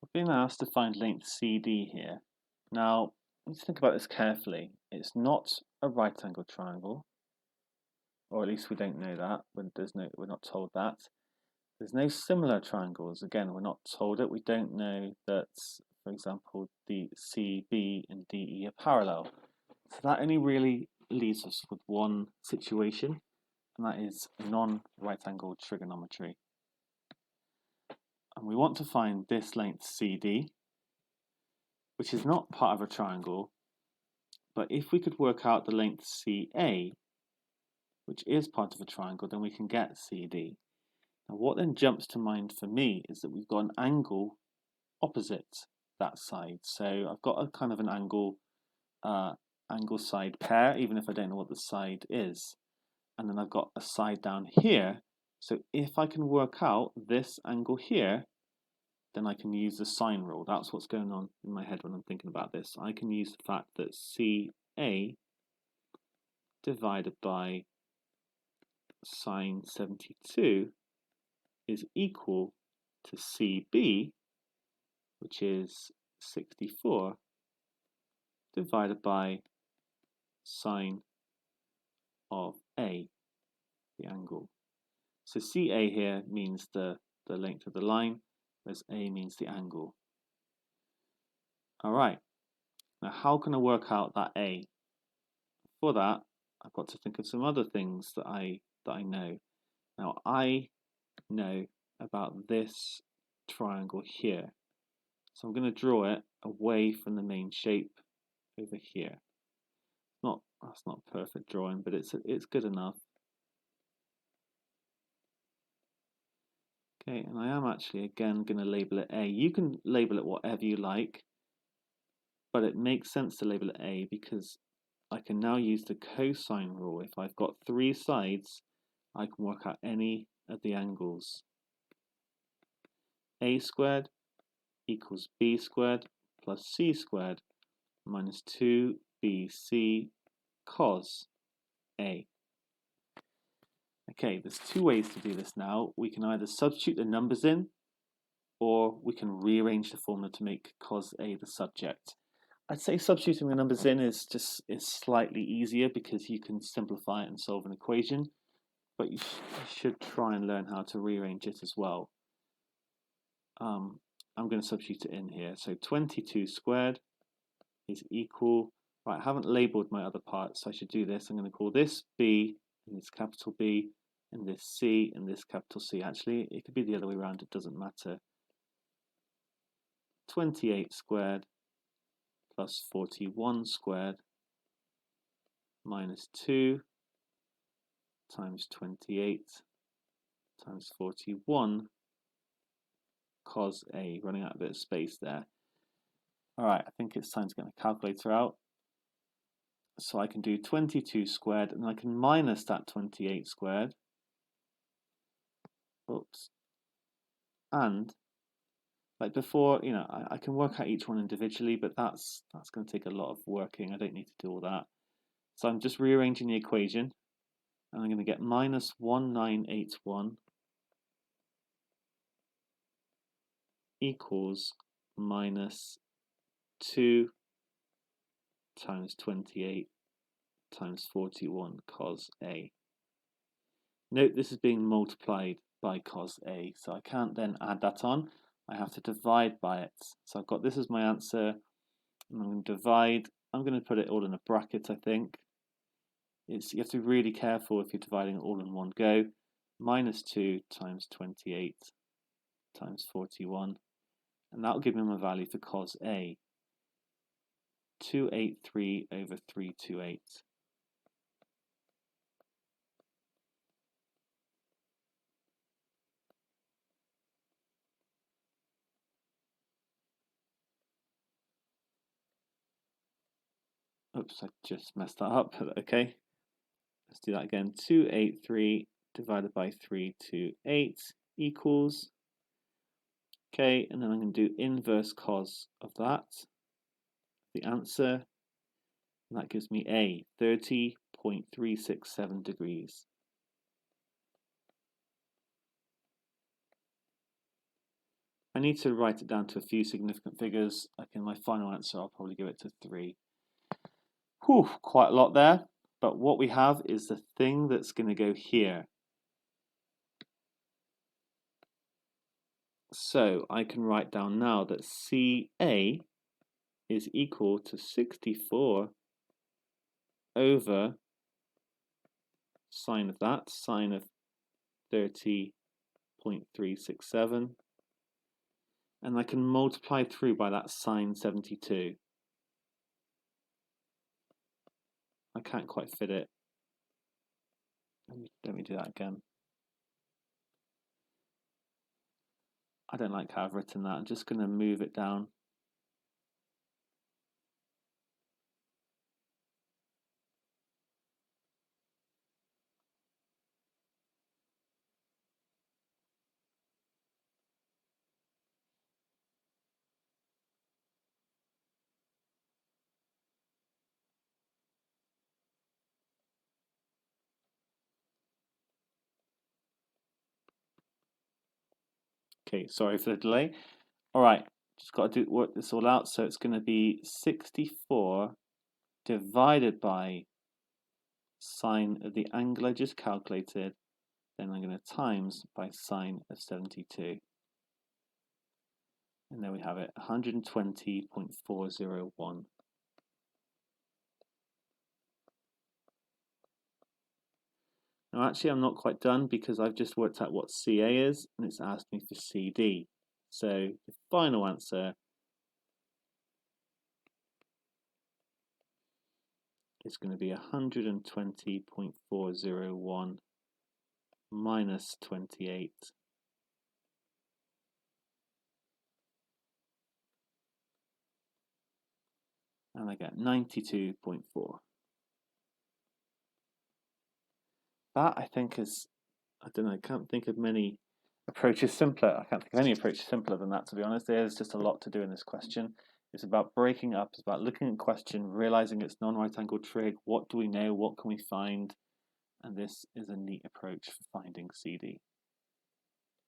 We're being asked to find length CD here. Now, let's think about this carefully. It's not a right angled triangle, or at least we don't know that. We're not told that. There's no similar triangles. Again, we're not told it. We don't know that, for example, the CB and DE are parallel. So that only really leaves us with one situation, and that is non-right angled trigonometry. And we want to find this length CD, which is not part of a triangle, but if we could work out the length CA, which is part of a triangle, then we can get CD. Now what then jumps to mind for me is that we've got an angle opposite that side. So I've got a kind of an angle side pair, even if I don't know what the side is. And then I've got a side down here. So if I can work out this angle here, then I can use the sine rule. That's what's going on in my head when I'm thinking about this. I can use the fact that CA divided by sine 72 is equal to CB, which is 64, divided by sine of A, the angle. So CA here means the length of the line, whereas A means the angle. All right, now how can I work out that A? For that, I've got to think of some other things that I know. Now I know about this triangle here, so I'm going to draw it away from the main shape over here. That's not perfect drawing, but it's good enough. Okay, and I am actually again going to label it A. You can label it whatever you like, but it makes sense to label it A because I can now use the cosine rule. If I've got three sides, I can work out any of the angles. A squared equals B squared plus C squared minus 2BC cos A. Okay, there's two ways to do this now. We can either substitute the numbers in, or we can rearrange the formula to make cos A the subject. I'd say substituting the numbers in is slightly easier because you can simplify it and solve an equation, but you should try and learn how to rearrange it as well. I'm going to substitute it in here. So 22 squared is equal, right, I haven't labelled my other parts, so I should do this. I'm going to call this B, and this capital B, and this C, and this capital C. Actually, it could be the other way around, it doesn't matter. 28 squared plus 41 squared minus 2 times 28 times 41 cos A, running out a bit of space there. Alright, I think it's time to get my calculator out. So I can do 22 squared, and I can minus that 28 squared. Oops. And like before, you know, I can work out each one individually, but that's going to take a lot of working. I don't need to do all that. So I'm just rearranging the equation, and I'm going to get minus 1981 equals minus 2 times 28 times 41 cos A. Note this is being multiplied by cos A, so I can't then add that on. I have to divide by it. So I've got this as my answer, and I'm going to divide. I'm going to put it all in a bracket, I think. You have to be really careful if you're dividing it all in one go. Minus 2 times 28 times 41, and that will give me my value for cos A. 283 over 328. Oops, I just messed that up. Okay, let's do that again. 283 divided by 328 equals, okay, and then I'm going to do inverse cos of that, the answer, and that gives me A, 30.367 degrees. I need to write it down to a few significant figures. Like in my final answer, I'll probably give it to 3. Whew, quite a lot there. But what we have is the thing that's going to go here. So I can write down now that CA is equal to 64 over sine of that, sine of 30.367. And I can multiply through by that sine 72. I can't quite fit it. Let me do that again. I don't like how I've written that. I'm just going to move it down. Okay, sorry for the delay. All right, just got to work this all out. So it's going to be 64 divided by sine of the angle I just calculated. Then I'm going to times by sine of 72. And there we have it, 120.401. Now actually I'm not quite done because I've just worked out what CA is and it's asked me for CD. So the final answer is going to be 120.401 minus 28. And I get 92.4. That I think is, I don't know, I can't think of many approaches simpler. I can't think of any approach simpler than that, to be honest. There's just a lot to do in this question. It's about breaking up, it's about looking at a question, realizing it's non-right angled trig, what do we know, what can we find, and this is a neat approach for finding CD.